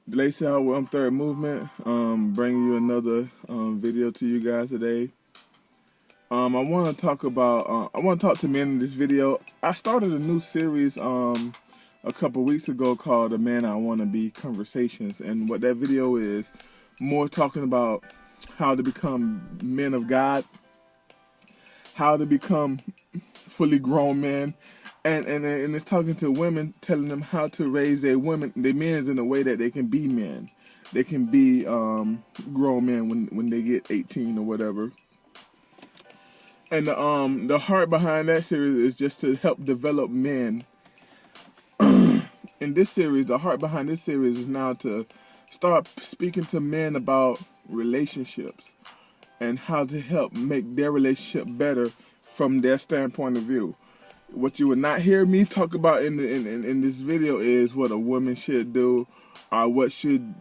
Lacey out with Third Movement, bringing you another video to you guys today. I want to talk about, I want to talk to men in this video. I started a new series a couple weeks ago called The Man I Want to Be Conversations. And what that video is, more talking about how to become men of God, how to become fully grown men. And it's talking to women, telling them how to raise their men in a way that they can be men. They can be grown men when they get 18 or whatever. And the heart behind that series is just to help develop men. In this series, the heart behind this series is now to start speaking to men about relationships and how to help make their relationship better from their standpoint of view. What you would not hear me talk about in this video is what a woman should do, or what should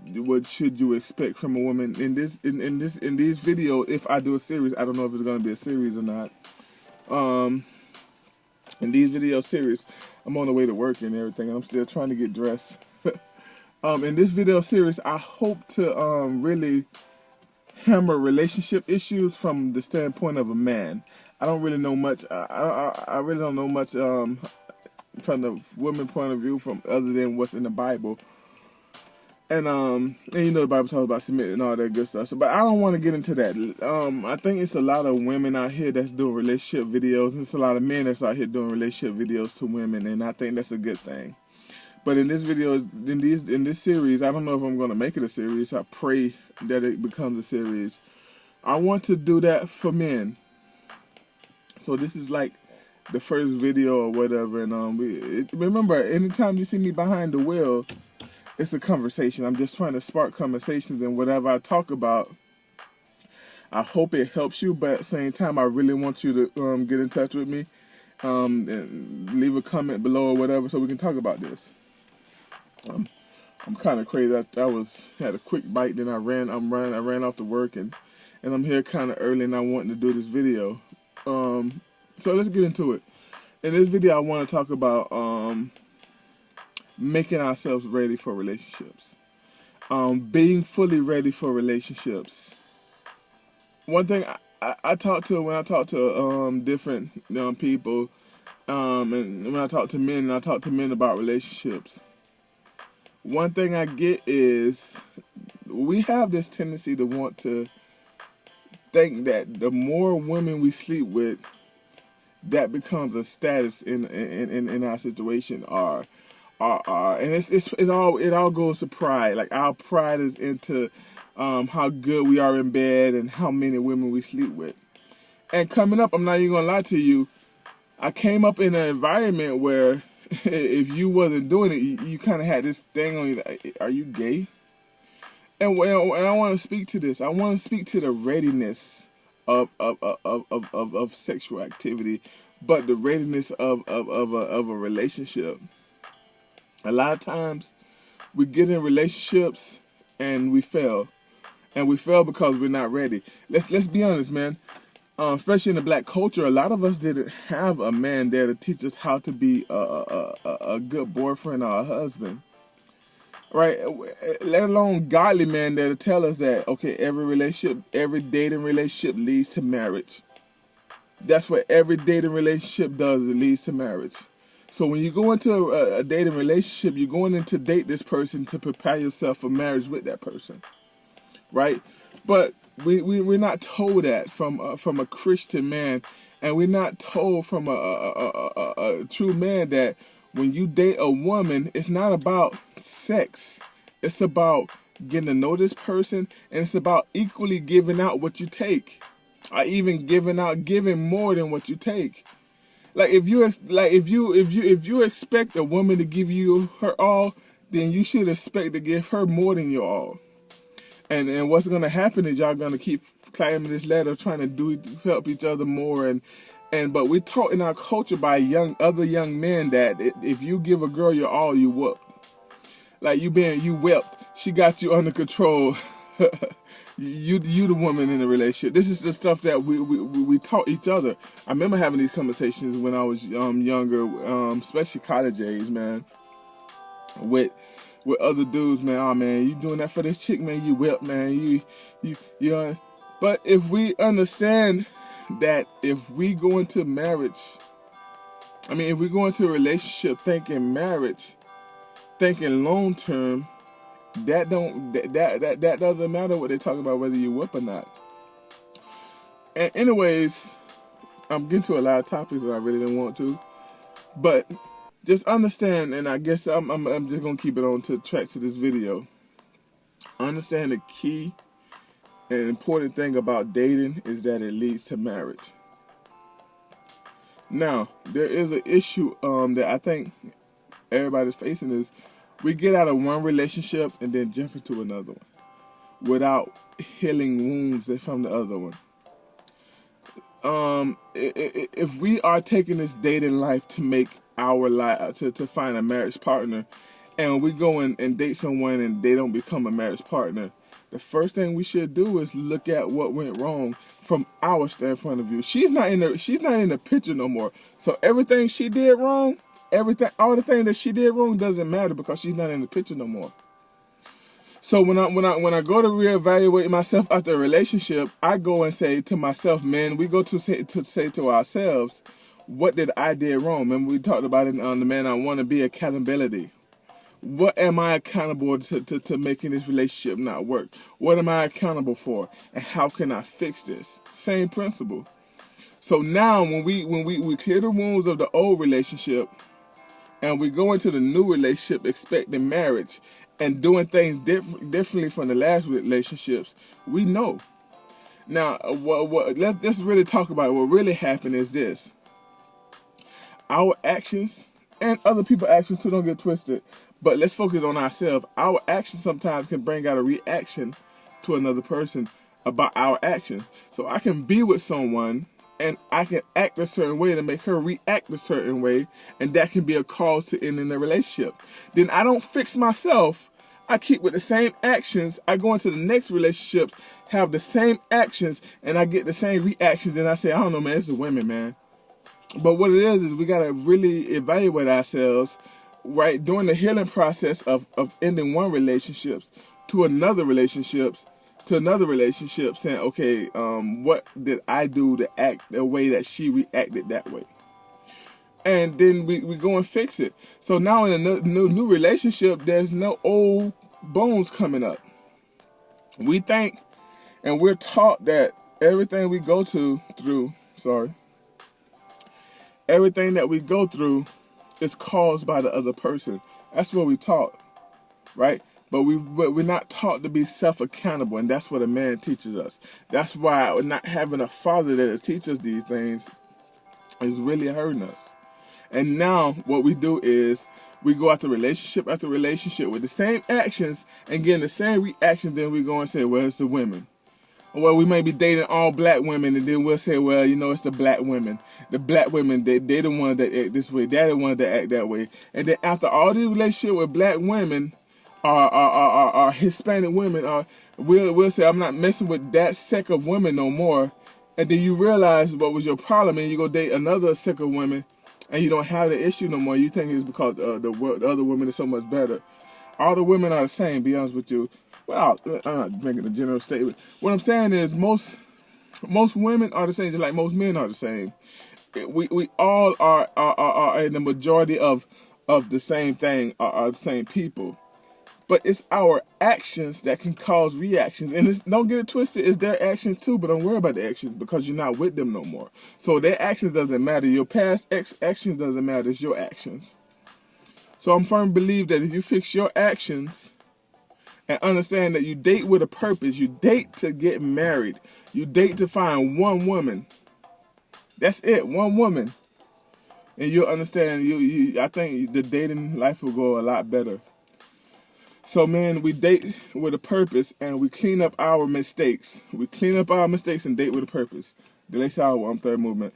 you expect from a woman. In these videos, if I do a series, I don't know if it's going to be a series or not. In these video series, I'm on the way to work and everything, and I'm still trying to get dressed. In this video series, I hope to really hammer relationship issues from the standpoint of a man. I don't really know much. I really don't know much from the women point of view, from other than what's in the Bible. And you know the Bible talks about submitting and all that good stuff. So, but I don't want to get into that. I think it's a lot of women out here that's doing relationship videos, and it's a lot of men that's out here doing relationship videos to women, and I think that's a good thing. But in this video, in this series, I don't know if I'm going to make it a series. I pray that it becomes a series. I want to do that for men. So this is like the first video or whatever, and remember, anytime you see me behind the wheel, it's a conversation. I'm just trying to spark conversations, and whatever I talk about, I hope it helps you, but at the same time, I really want you to get in touch with me, and leave a comment below or whatever, so we can talk about this. I'm kind of crazy. I had a quick bite, then I ran off to work, and I'm here kind of early, and I wanted to do this video. So let's get into it. In this video, I want to talk about making ourselves ready for relationships, being fully ready for relationships. One thing I talk to when I talk to different people, and when I talk to men, I talk to men about relationships. One thing I get is we have this tendency to want to think that the more women we sleep with, that becomes a status in our situation, and it all goes to pride. Like, our pride is into how good we are in bed and how many women we sleep with. And coming up, I'm not even gonna lie to you, I came up in an environment where if you wasn't doing it, you kind of had this thing on you. Like, are you gay? And I want to speak to this. I want to speak to the readiness of sexual activity, but the readiness of a relationship. A lot of times we get in relationships and we fail, because we're not ready. Let's be honest, man. Especially in the black culture, a lot of us didn't have a man there to teach us how to be a good boyfriend or a husband. Right, let alone godly man there to tell us that, okay, every dating relationship leads to marriage. That's what every dating relationship does, it leads to marriage. So when you go into a dating relationship, you're going in to date this person to prepare yourself for marriage with that person, right? But we're not told that from a Christian man, and we're not told from a true man that when you date a woman, it's not about sex. It's about getting to know this person, and it's about equally giving out what you take, or even giving more than what you take. Like, if you expect a woman to give you her all, then you should expect to give her more than your all. And what's gonna happen is y'all gonna keep climbing this ladder, trying to help each other more, but we're taught in our culture by other young men that if you give a girl your all, you whooped. Like, you whipped. She got you under control. you the woman in the relationship. This is the stuff that we taught each other. I remember having these conversations when I was younger, especially college age, man, with with other dudes, man. Oh man, you doing that for this chick, man? You whip, man. You. But if we understand that if we go into marriage, if we go into a relationship thinking marriage, thinking long term, that doesn't matter what they're talking about, whether you whip or not. And anyways, I'm getting to a lot of topics that I really didn't want to, but just understand, and I guess I'm just gonna keep it on to track to this video. Understand the key and important thing about dating is that it leads to marriage. Now, there is an issue that I think everybody's facing is we get out of one relationship and then jump into another one without healing wounds from the other one. If we are taking this dating life to make our life, to find a marriage partner, and we go and date someone and they don't become a marriage partner, the first thing we should do is look at what went wrong from our standpoint of view. She's not in the picture no more. So everything she did wrong, all the things that she did wrong doesn't matter because she's not in the picture no more. So when I go to reevaluate myself after a relationship, I go and say to myself, man, we go to say to ourselves, what did I did wrong? Remember we talked about it on the Man I Want to Be accountability. What am I accountable to making this relationship not work? What am I accountable for? And how can I fix this? Same principle. So now when we clear the wounds of the old relationship and we go into the new relationship expecting marriage and doing things differently from the last relationships, we know. Now, let's really talk about it. What really happened is this. Our actions, and other people's actions too, don't get twisted, but let's focus on ourselves. Our actions sometimes can bring out a reaction to another person about our actions. So I can be with someone and I can act a certain way to make her react a certain way, and that can be a cause to ending the relationship. Then I don't fix myself. I keep with the same actions. I go into the next relationships, have the same actions, and I get the same reactions. Then I say, I don't know, man, it's the women, man. But what it is we got to really evaluate ourselves, right, during the healing process of ending one relationship to another relationship, saying, okay, what did I do to act the way that she reacted that way? And then we go and fix it. So now in a new relationship, there's no old bones coming up. We think and we're taught that everything we go through, everything that we go through is caused by the other person. That's what we taught, right? But we're not taught to be self-accountable, and that's what a man teaches us. That's why not having a father that teaches these things is really hurting us. And now what we do is we go after relationship with the same actions and getting the same reaction. Then we go and say, well, it's the women. Well, we may be dating all black women, and then we'll say, well, it's the black women. The black women, they're the ones that act this way. They're the ones that act that way. And then after all these relationships with black women, are Hispanic women, we'll say, I'm not messing with that sect of women no more. And then you realize what was your problem, and you go date another sect of women, and you don't have the issue no more. You think it's because the other women are so much better. All the women are the same, be honest with you. Well, I'm not making a general statement. What I'm saying is most women are the same, just like most men are the same. We all are in the majority of the same thing, are the same people. But it's our actions that can cause reactions. And don't get it twisted, it's their actions too, but don't worry about the actions because you're not with them no more. So their actions doesn't matter. Your past actions doesn't matter, it's your actions. So I'm firm believe that if you fix your actions and understand that you date with a purpose, you date to get married, you date to find one woman. That's it, one woman. And you'll understand, I think the dating life will go a lot better. So, man, we date with a purpose and we clean up our mistakes. We clean up our mistakes and date with a purpose. Delay Sour, I'm Third Movement.